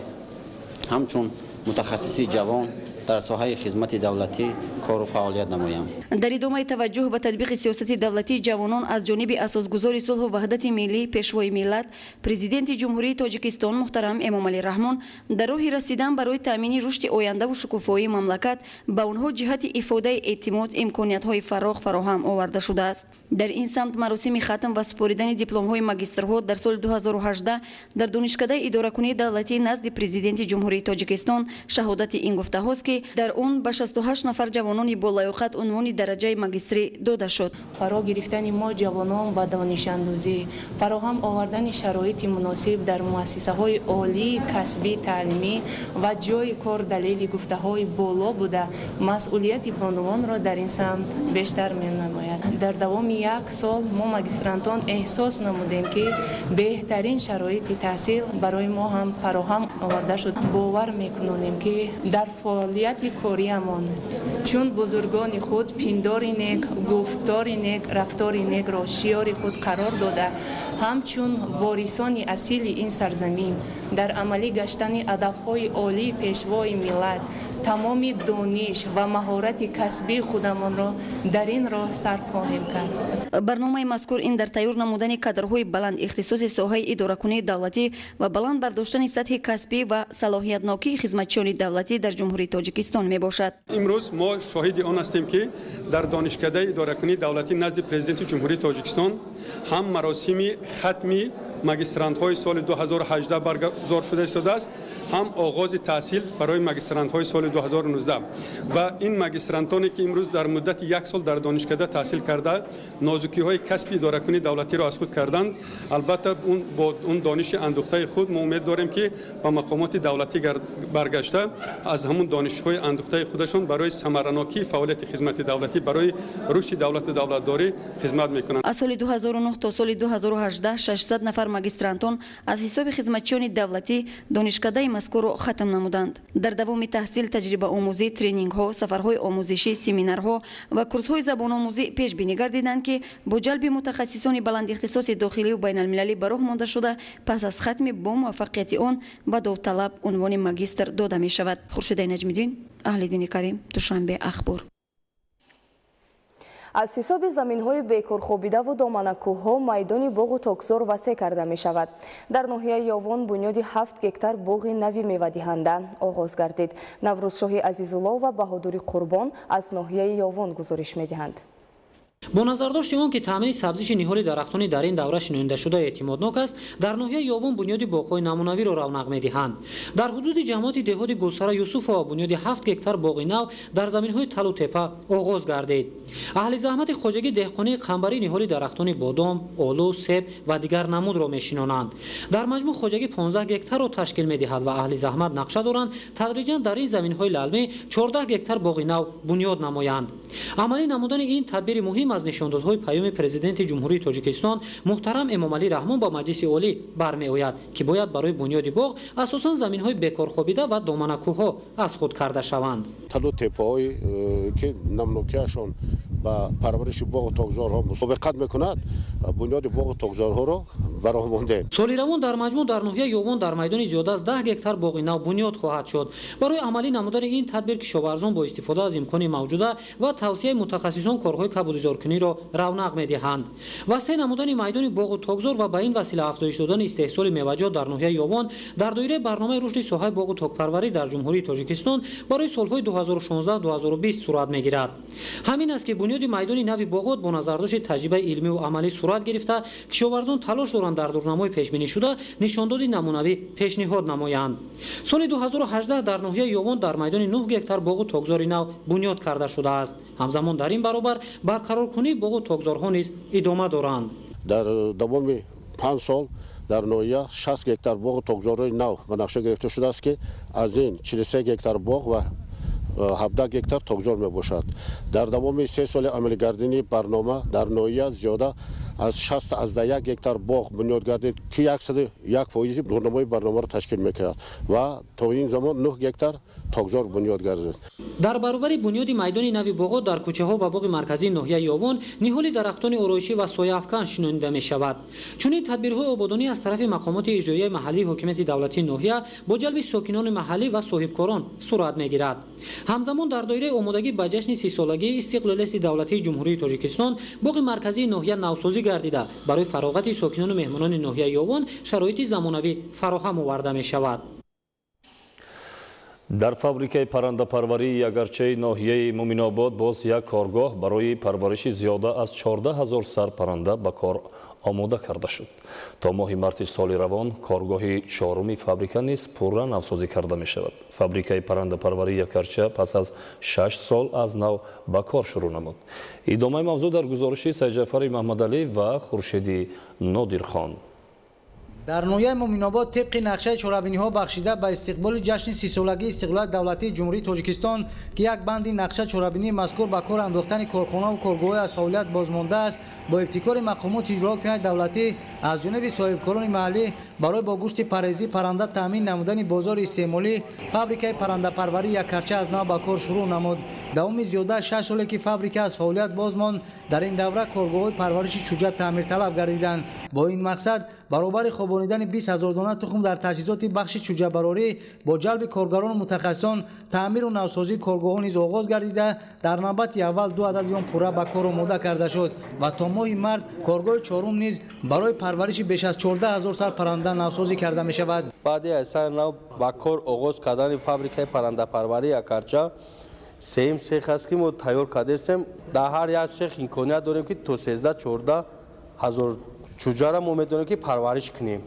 ҳамчун мутахассиси ҷавон дар соҳаи хизмати давлатӣ кору фаъолият намоям. дар идомаи таваҷҷӯҳ ба татбиқи сиёсати давлатии ҷавонон аз ҷониби асосгузори сулҳу ваҳдати миллӣ, пешвои миллат, президенти ҷумҳурии Тоҷикистон муҳтарам Эмомалӣ Раҳмон дар роҳи расидан барои таъмини рушди ояндаву шукуфоии мамлакат ба онҳо ҷиҳати ифодаи эътимод, имкониятҳои фарроғ фароҳам оварда шудааст. дар ин самт маросими хатм ва супоридани дипломҳои магистрҳо дар соли 2018 дар донишкадаи идоракунии давлатӣ назди президенти ҷумҳурии Тоҷикистон шаҳодати ин гуфтаҳост ки дар он ба 68 нафар ҷавонони болаёқат унвони дараҷаи магистрӣ дода шуд. фаро гирифтани мо ҷавонон ба донишандӯзӣ, фароҳам овардани шароити муносиб дар муассисаҳои олии касбӣ таълимӣ ва ҷойи кор далели гуфтаҳои боло буда масъулияти бонувонро дар ин самт бештар менамояд. дар давоми як сол мо магистрантон эҳсос намудем ки беҳтарин шароити таҳсил барои мо ҳам фароҳам оварда шуд. бовар мекунонем ки дар фаъолияти кориамон чун бузургони худ пиндори нек, гуфтори нек, рафтори некро шиёри худ қарор дода, ҳамчун ворисони асили ин сарзамин дар амалӣ гаштани адафҳои олии пешвои миллат тамоми дониш ва маҳорати касбии худамонро дар ин роҳ сарф хоҳем кард. барномаи мазкур ин дар тайёр намудани кадрҳои баланд ихтисоси соҳаи идоракунии давлатӣ ва баланд бардоштани сатҳи касбӣ ва салоҳиятнокии хизматчиёни давлатӣ дар ҷумҳурии Тоҷикистон мебошад. имрӯз мо шоҳиди он ҳастем ки дар донишкадаи идоракунии давлатӣ назди президенти ҷумҳурии Тоҷикистон ҳам маросими хатми магистрантҳои соли 2018 баргузор шуда истодааст, ҳам оғози таҳсил барои магистрантҳои соли 2019 ва ин магистрантоне ки имрӯз дар муддати 1 сол дар донишкада таҳсил карда нозукиҳои касби идоракунии давлатиро аз худ карданд. албатта бо он дониши андӯхтаи худ мо умед дорем ки ба мақомоти давлатӣ баргашта аз ҳамун донишҳои андӯхтаи худашон барои самаранокии фаъолияти хизмати давлатӣ барои рушди давлату давлатдорӣ хизмат мекунанд. аз соли 2009 то соли 2018 600 нафар магистрантон аз ҳисоби хизматчиёни давлатӣ донишкадаи мазкурро хатм намуданд. дар давоми таҳсил таҷрибаомӯзӣ, тренингҳо, сафарҳои омӯзишӣ, семинарҳо ва курсҳои забономӯзӣ пешбинӣ гардиданд ки бо ҷалби мутахассисони баландихтисоси дохилию байналмилалӣ ба роҳ монда шуда пас аз хатми бо муваффақияти он ба довталаб унвони магистр дода мешавад. хуршидаи наҷмиддин, аҳлиддини карим, душанбе, ахбор. аз ҳисоби заминҳои бекорхобидаву доманакӯҳҳо майдони боғу токзор васеъ карда мешавад. дар ноҳияи Ёвон бунёди 7 гектар боғи нави мевадиҳанда оғоз гардид. Наврӯзшоҳи Азизулло ва Баҳодури Қурбон аз ноҳияи Ёвон гузориш медиҳанд. бо назардошти он ки таъмини сабзиши ниҳоли дарахтони дар ин давра шиноидашуда эътимоднок аст, дар ноҳияи Ёвон бунёди боғҳои намунавиро равнақ медиҳанд. дар ҳудуди ҷамоати деҳоти Гулсара Юсуфова бунёди 7 гектар боғи нав дар заминҳои Талу Тепа оғоз гардид. аҳли заҳмати хоҷагӣ деҳқонии қамбарӣ ниҳоли дарахтони бодом, олу, себ ва дигар намудро мешинонанд. дар маҷмӯъ хоҷагӣ 15 гектарро ташкил медиҳад ва аҳли заҳмат нақша доранд тадриҷан дар ин заминҳои лалмӣ 14 гектар боғи нав бунёд намоянд. амалӣ намудани ин тадбири муҳим аз нишондодҳои паёми президенти ҷумҳурии Тоҷикистон муҳтарам Эмомалӣ Раҳмон ба маҷлиси олӣ бармеояд ки бояд барои бунёди боғ асосан заминҳои бекорхобида ва доманакӯҳҳо аз худ карда шаванд. Талу тепаҳои ки намнокиашон ба парвариши боғу тогзорҳо мусобиқат мекунад, бунёди боғу тогзорҳоро бароҳ мондем. соли равон дар маҷмӯъ дар ноҳияи Ёвон дар майдони зиёда аз 10 гектар боғи нав бунёд хоҳад шуд. барои амалӣ намудани ин тадбир кишоварзон бо истифода аз имкони мавҷуда ва тавсияи мутахассисон корҳои кабудизоркуниро равнақ медиҳанд. васеъ намудани майдони боғу тогзор ва ба ин васила афзоиш додани истеҳсоли меваҷот дар ноҳияи Ёвон дар доираи барномаи рушди соҳаи боғу тогпарварӣ дар ҷумҳурии Тоҷикистон барои солҳои 2016-2020 сурат мегирад. ҳамин аст ки бунёди майдони нави боғот бо назардошти таҷрибаи илмиву амалӣ сурат гирифта кишоварзон талош доранд дар дурнамои пешбинишуда нишондоди намунавӣ пешниҳод намоянд. соли 2018 дар ноҳияи Ёвон дар майдони 9 гектар боғу тогзори нав бунёд карда шудааст. ҳамзамон дар ин баробар барқароркунии боғу тогзорҳо низ идома доранд. дар давоми 5 сол дар ноҳия 60 гектар боғу тогзорҳои нав ба нақша гирифта шудааст ки аз ин 43 гектар боғ ва 17 гектар тогзор мебошад. дар давоми 3 соли амалигардини барнома дар ноҳия зиёда аз 61 гектар боғ бунёд гардид ки 101% дурнамои барномаро ташкил мекард ва то ин замон 9 гектар тогзор бунёд гардид. дар баробари бунёди майдони нави боғот дар кӯчаҳо ва боғи марказии ноҳияи Ёвон ниҳоли дарахтони ороишӣ ва сояафкан шинонида мешавад. чунин тадбирҳои ободонӣ аз тарафи мақомоти иҷроияи маҳаллии ҳокимияти давлатии ноҳия бо ҷалби сокинони маҳаллӣ ва соҳибкорон сурат мегирад. ҳамзамон дар доираи омодагӣ ба ҷашни 30-солагии истиқлолияти давлатии ҷумҳурии Тоҷикистон боғи марказии ноҳия навсозӣ гардида барои фароғати сокинону меҳмонони ноҳияи Ёвон шароити замонавӣ фароҳам оварда мешавад. дар фабрикаи паррандапарварии агарчаи ноҳияи Муминобод боз як коргоҳ барои парвариши зиёда аз 14 000 сар парранда ба кор омода карда шуд. то моҳи марти соли равон коргоҳи чоруми фабрика низ пурра навсозӣ карда мешавад. фабрикаи паррандапарварии агарча пас аз 6 сол аз нав ба кор шурӯъ намуд. идомаи мавзӯъ дар гузориши Сайҷафари Маҳмадалӣ ва Хуршиди Нодирхон. дар ноҳияи Муминобод тибқи нақшаи чорабиниҳо бахшида ба истиқболи ҷашни 30-солагии истиқлолияти давлатии ҷумҳурии Тоҷикистон ки як банди нақша чорабинии мазкур ба кор андохтани корхонаву коргоҳҳои аз фаъолият бозмондааст бо ибтикори мақомоти иҷрои ҳокимияти давлатӣ аз ҷониби соҳибкорони маҳаллӣ барои бо гӯшти парҳезӣ парранда таъмин намудани бозори истеъмолӣ фабрикаи паррандапарварии якарча аз нав ба кор шурӯъ намуд. давоми зиёда 6 соле ки фабрика аз фаъолият боз монд дар ин давра коргоҳҳои парвариши чӯҷа таъмирталаб гардиданд. бо ин мақсад баробари افزونیدن 20000 دانه تخم در تجهیزات بخش شجاع‌براری با جلب کارگران متخصصان تعمیر و نوسازی کارگاه‌ها نیز آغاز گردیده در نوبت اول 2 عدد یون پوره به کار آماده کرده شد و تا ماه مارس کارگاه چهارم نیز برای پرورش بیش از 14000 سر پرنده نوسازی کرده می شود. بعد از سال نو با کار آغاز کردن فابریکه پرنده پروری اکرچا سیم سیخ است که ما تیار کرده استیم. در هر یک سیخ امکانیت داریم که تا 13-14 هزار چوجه را ما می‌دونیم که پرورش کنیم.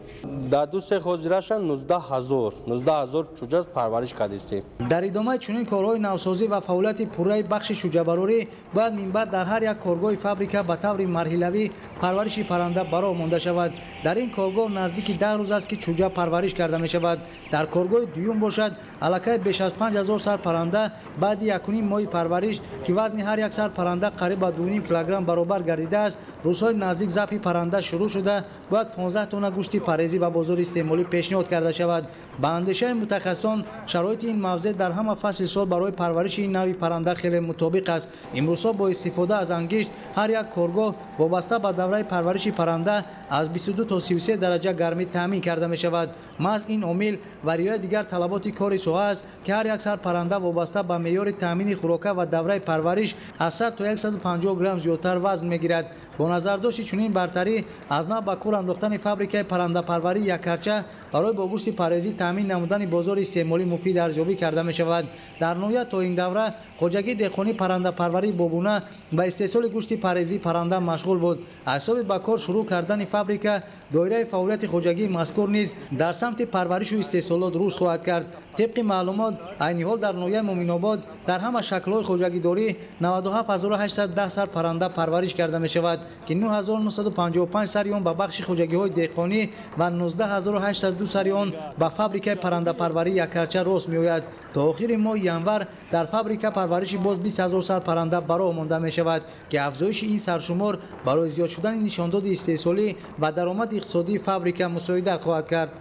در دو سیخ حاضرشان 19000 چوجه پرورش کرده استیم. در ادامه چنین کارهای نوسازی و فعالیت پوره بخش شجاع‌براری باید من بعد در هر یک کارگاه فابریکه به طور مرحله‌ای پرورش پرنده برآ مانده شود. در این کارگاه نزدیک 10 روز است که چوجه پرورش کرده می شود. در کارگاه دوم باشد الکی بیش از 5000 سر پرنده بعد 1.5 ماه پرورش که وزن هر یک سر پرنده قریب به 2.5 کیلوگرم برابر گردیده است. روزهای نزدیک ضبط پرنده شروع شده باید 15 تن گوشت پرهیزی به بازار استعمالی پیشنهاد کرده شود. به اندیشه متخصصان شرایط این موضع در همه فصل سال برای پرورش این نوع پرنده خیلی مطابق است. امروزها با استفاده از انگشت هر یک کارگاه وابسته به دوره پرورش پرنده از 22 تا 33 درجه گرمی تامین کرده می شود. محض این عامل و رعایت دیگر طلبات کار ساحه است که هر یک سر پرنده وابسته به معیار تامین خوراک و دوره پرورش از 100 تا 150 گرم زیادتر وزن می گیرد. با نظر داشت چنین برتری از نو به کار انداختن فابریکه پرنده پروری یکرچه برای با گوشت پرهیزی تامین نمودن بازار استعمالی مفید ارزیابی کرده می شود. در نهایت تا این دوره خوجگی دهقانی پرنده پروری بابونه به استحصال گوشت پرهیزی پرنده مشغول بود. حساب به کار شروع کردن فابریکه دایره فعالیت خوجگی مذکور نیز در سمت پرورش و استحصالات رشد خواهد کرد. طبق معلومات عینی حال در ناحیه مومن‌آباد در همه شکل‌های خوجگیداری 97810 سر پرنده پرورش کرده می شود که 9955 سری آن به بخش خوجگی‌های دهقانی و 19802 سری آن به فابریکه پرنده پروری یکرچه راست می‌آید. تا آخر ماه ینور در فابریکه پرورش باز 20000 سر پرنده برآ مانده می شود که افزایش این سرشمار برای زیاد شدن نشانداد استحصالی و درآمد اقتصادی فابریکه مساعدت خواهد کرد.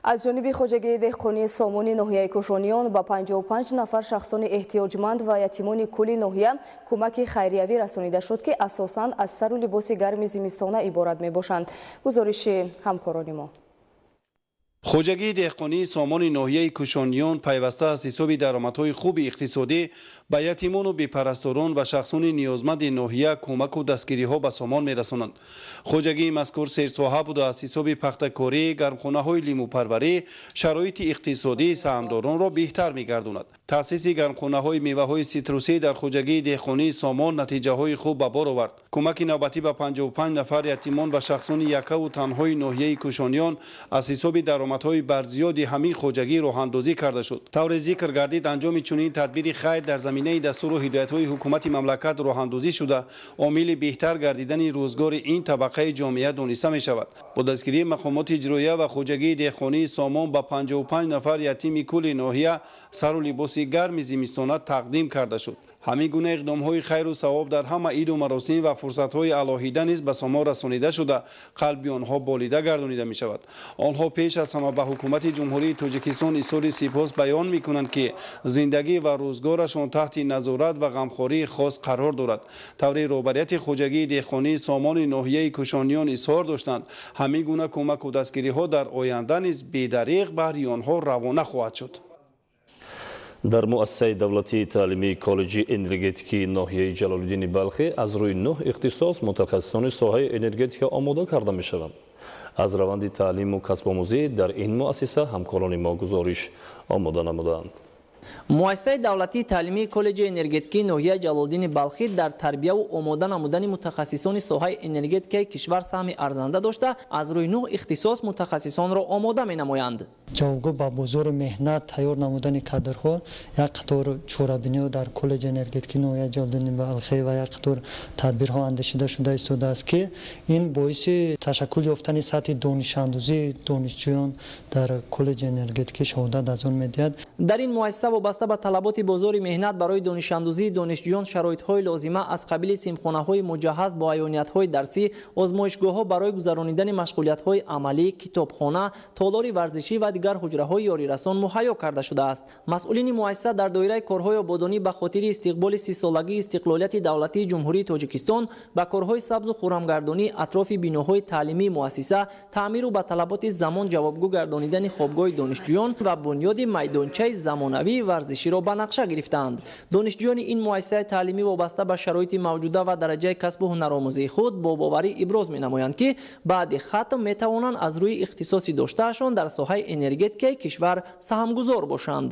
از جانب خوجگی دهقانی سامان ناحیه کوشانیان با 55 نفر شخصان احتیاجمند و یتیمان کل ناحیه کمک خیریوی رسانیده شد که اساساً از سر و لباس گرم زمستانه عبارت می باشند. گزارش همکاران ما. خوجگی دهقانی سامان ناحیه کوشانیان پیوسته از حساب درآمدهای خوب اقتصادی به یتیمان و بی‌پرستاران و شخصان نیازمند ناحیه کمک و دستگیری‌ها به سامان می‌رسانند. خوجگی مذکور سیرساحه بوده از حساب پخته‌کاری، گرمخانه‌های لیمو پروری، شرایط اقتصادی سهامداران را بهتر می‌گرداند. تأسیس گرمخانه‌های میوه‌های سیتروسی در خوجگی دهقانی سامان نتیجه‌های خوب به بار آورد. کمک نوبتی به 55 نفر یتیمان و شخصان یکه و تنهای ناحیه کوشانیان از حساب درآمدهای برزیاد همین خوجگی راه‌اندازی کرده شد. طور ذکر گردید انجام چنین تدبیر خیر در زمینه دستور و هدایت‌های حکومت مملکت راه‌اندازی شده عامل بهتر گردیدن روزگار این طبقه جامعه دانسته می‌شود. با دستگیری مقامات اجراییه و خوجگی دهقانی سامان به 55 نفر یتیم کل ناحیه سر و لباس گرم زمستانه تقدیم کرده شد. همین گونه اقدام‌های خیر و ثواب در همه عید و مراسم و فرصت‌های علاهیده نیز به سامان رسانیده شده قلب آنها بالیده گردانیده می‌شود. آنها پیش از همه به حکومت جمهوری تاجیکستان اظهار سپاس بیان می‌کنند که زندگی و روزگارشان تحت نظارت و غمخواری خاص قرار دارد. طور رهبریت خوجگی دهقانی سامان ناحیه کوشانیان اظهار داشتند همین گونه کمک و دستگیری‌ها در آینده نیز بی‌دریغ بهر آنها روانه خواهد شد. در مؤسسه دولتی تعلیمی کالج انرژتیکی ناحیه جلال‌الدین بلخی از روی 9 اختصاص متخصصان ساحه انرژتیک آماده کرده می‌شوند. از روند تعلیم و کسب آموزی در این مؤسسه همکاران ما گزارش آماده نمودند. مؤسسه دولتی تعلیمی کالج انرژتیکی ناحیه جلال‌الدین بلخی در تربیت و آماده نمودن متخصصان ساحه انرژتیک کشور سهم ارزنده داشته از روی 9 اختصاص متخصصان را آماده می‌نمایند. جوابگو با بازار مهنت تیار نمودن کادرها یک قطار چورابینی در کالج انرژتیکی ناحیه جلال‌الدین بلخی و یک قطار تدبیرها اندیشیده شده است که این باعث تشکل یافتن سطح دانش اندوزی دانشجویان در کالج انرژتیکی شهادت از آن می‌دهد. در این مؤسسه вобаста ба талаботи бозори меҳнат барои донишандӯзии донишҷӯён шароитҳои лозима аз қабили симхонаҳои муҷаҳҳаз бо айёниятҳои дарсӣ, озмоишгоҳҳо барои гузаронидани машғулиятҳои амалӣ, китобхона, толори варзишӣ ва дигар ҳуҷраҳои ёрирасон муҳайё карда шудааст. масъулини муассиса дар доираи корҳои ободонӣ ба хотири истиқболи 30-солагии истиқлолияти давлатии ҷумҳурии Тоҷикистон ба корҳои сабзу хӯрамгардонӣ атрофи биноҳои таълимии муассиса, таъмиру ба талаботи замон ҷавобгӯ гардонидани хобгоҳи донишҷӯён ва бунёди майдончаи замонавии варзиширо ба нақша гирифтанд. донишҷӯёни ин муассисаи таълимӣ вобаста ба шароити мавҷуда ва дараҷаи касбу ҳунаромӯзии худ бо боварӣ иброз менамоянд, ки баъди хатм метавонанд аз рӯи ихтисоси доштаашон дар соҳаи энергетикаи кишвар саҳмгузор бошанд.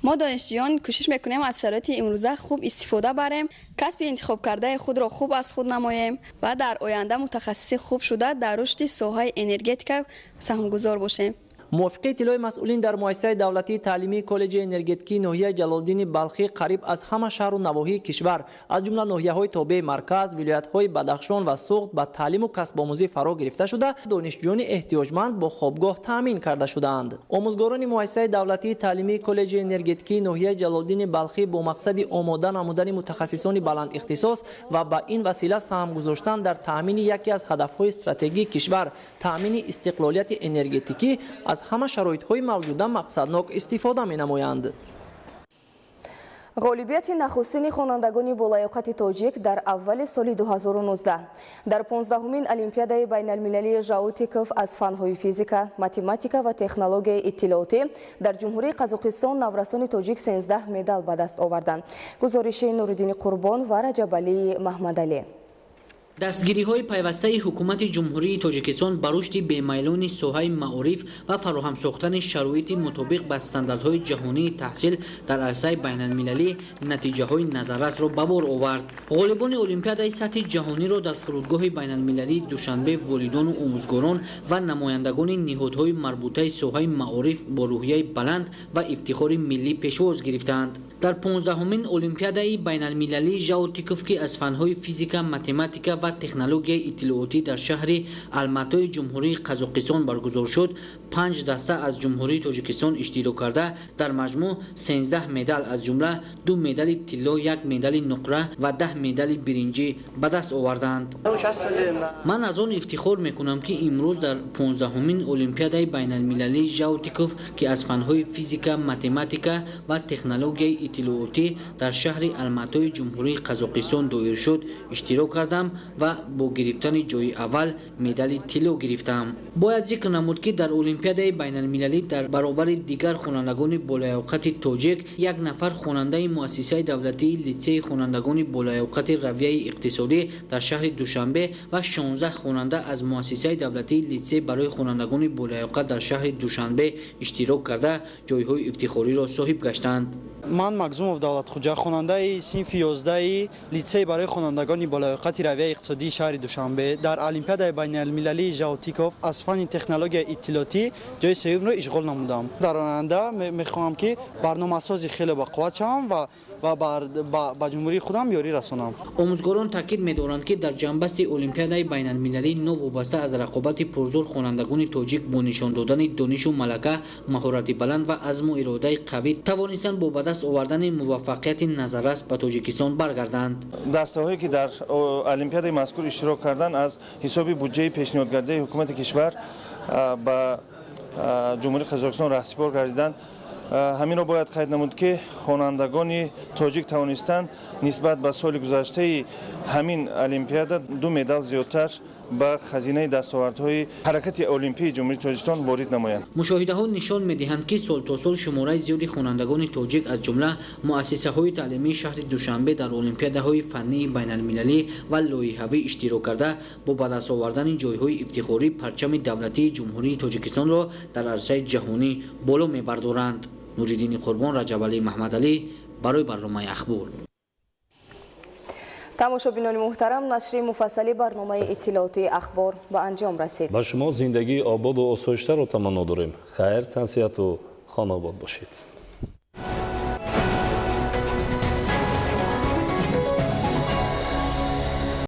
ما دانشجویان کوشش میکنیم از شرایط امروزه خوب استفاده بریم، کسب انتخاب کرده خود را خوب از خود نماییم و در آینده متخصص خوب شده در رشد ساحه انرژتیک سهمگذار باشیم. موافقه اطلاع مسئولین در مؤسسه دولتی تعلیمی کالج انرژتیکی ناحیه جلال‌الدین بلخی قریب از همه شهر و نواحی کشور از جمله ناحیه‌های تابع مرکز، ولایت‌های بدخشان و سوخت به تعلیم و کسب آموزی فرا گرفته شده، دانشجویان احتیاجمند با خوابگاه تامین کرده شدند. آموزگاران مؤسسه دولتی تعلیمی کالج انرژتیکی ناحیه جلال‌الدین بلخی با مقصد آماده نمودن متخصصان بلند اختصاص و با این وسیله سهم گذاشتن در تامین یکی از هدف‌های استراتژیک کشور، تامین استقلالیت انرژتیکی از همه شرایط‌های موجوده مقصدناک استفاده می‌نمایند. غالبیت نخستین خوانندگان بالایقت تاجیک در اول سال 2019 در 15مین المپیادای بین المللی ژئوتیکوف از فن‌های فیزیکا، متماتیکا و تکنولوژی اطلاعاتی در جمهوری قزاقستان نورسان تاجیک 13 مدال به دست آوردند. گزارش نورالدین قربان و رجب علی محمدعلی. دستگیری‌های پیوسته حکومت جمهوری تاجیکستان بر رشد بی‌میلان ساحه معارف و فراهم ساختن شرایط مطابق با استانداردهای جهانی تحصیل در عرصه بین‌المللی نتیجه‌های نظررس را به بار آورد. غالبان المپیادای سطح جهانی را در فرودگاه بین‌المللی دوشنبه والدان و آموزگاران و نمایندگان نهادهای مربوطه ساحه معارف با روحیه بلند و افتخار ملی پیشواز گرفتند. در 15مین المپیادای بین‌المللی ژئوتیکوف که از فن‌های فیزیکا، متماتیکا و تکنولوژی اطلاعاتی در شهر الماتای جمهوری قزاقستان برگزار شد، 5 دسته از جمهوری تاجیکستان اشتراک کرده در مجموع 13 مدال از جمله 2 مدال طلا، 1 مدال نقره و 10 مدال برنجی به دست آوردند. من از آن افتخار میکنم که امروز در 15مین المپیادای بین المللی ژئوتیکوف که از فن‌های فیزیکا، متماتیکا و تکنولوژی اطلاعاتی در شهر الماتای جمهوری قزاقستان دایر شد اشتراک کردم و با گرفتن جای اول مدال طلا گرفتم. باید ذکر نمود که در المپیادای بین المللی در برابر دیگر خوانندگان بالایقت تاجیک، یک نفر خواننده مؤسسه دولتی لیسه خوانندگان بالایقت رویه اقتصادی در شهر دوشنبه و 16 خواننده از مؤسسه دولتی لیسه برای خوانندگان بالایقت در شهر دوشنبه اشتراک کرده جایهای افتخاری را صاحب گشتند. من مگزومов давлатхоҷа хонандаи синфи 11 литсей барои хонандагони болоиқати равияи иқтисодии шаҳри душанбе дар олимпиадаи байналмилалии ЖАОТИКОВ аз фанни технологияи иттилоотӣ ҷои сеюмро ишғол намудам. дар оянда мехоҳам ки барномасози хеле бақувват шавам ва ба ҷумҳурии худам ёрӣ расонам. آموزگاران تاکید می‌دارند که در جنبست المپیادای بین المللی نو وابسته از رقابت پرزور خوانندگان تاجیک با نشان دادن دانش و ملکه، مهارت بلند و عزم و اراده قوی توانستند با به دست آوردن موفقیت نظررس به تاجیکستان برگردند. دسته‌هایی که در المپیادای مذکور اشتراک کردند از حساب بودجه پیشنهادکرده حکومت کشور به جمهوری قزاقستان رهسپار گردیدند. همین را باید قید نمود که خوانندگان تاجیک توانستند نسبت به سال گذشته همین المپیادا 2 مدال زیادتر به خزینه دستاوردهای حرکت المپی جمهوری تاجیکستان وارد نمایند. مشاهده‌ها نشان می‌دهند که سال تا سال شماره زیادی خوانندگان تاجیک از جمله مؤسسه‌های تعلیمی شهر دوشنبه در المپیادهای فنی بین‌المللی و لایحه‌ای اشتراک کرده با به دست آوردن جایهای افتخاری پرچم دولتی جمهوری تاجیکستان را در عرصه جهانی بالا می‌بردارند. نورالدین قربان، رجب علی محمدعلی برای برنامه اخبار. тамошобинони муҳтарам, нашри муфассали барномаи иттилооти ахбор ба анҷом расид. ба шумо зиндагии ободу осоиштаро таманно дорем. хайр, тансияту хонобод бошед.